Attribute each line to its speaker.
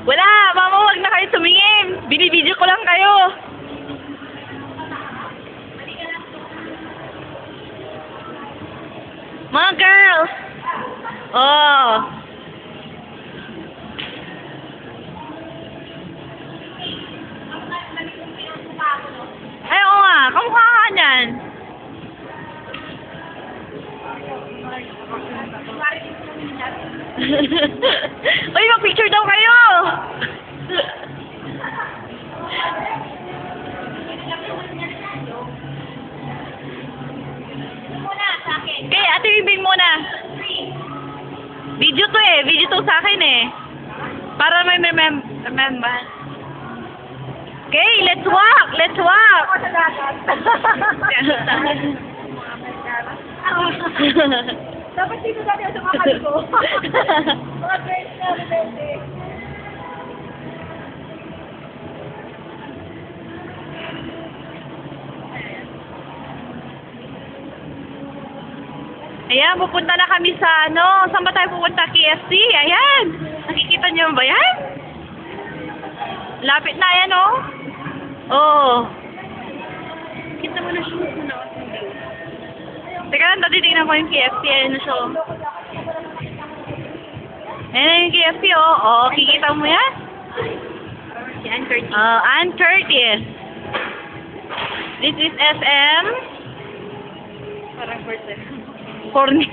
Speaker 1: Wala, mama, wag na kayo tumingin. Binibidyo ko lang kayo. Mga girls. Oh. Ay, oo nga. Kamukha ka niyan. Uy, mag-picture daw kayo! Okay, Ate Bibing muna. Video to eh. Video to sa akin eh. Para may remember. Okay, let's walk! Let's walk!
Speaker 2: Dapat dito dati sa mga ko. Mga friends na rebelde.
Speaker 1: Ayan, pupunta na kami sa ano. Saan ba tayo pupunta? KFC? Ayan. Nakikita niyo ba yan? Lapit na yan, oh. Oh. Kita mo na siya. Teka lang, titignan ko yung KFC. Ayan na siya. Ayan na yung KFC, oh. Oh, kikita mo yan?
Speaker 2: Si Ann Curtis.
Speaker 1: Ann Curtis. This is SM.
Speaker 2: Parang person.
Speaker 1: Corny.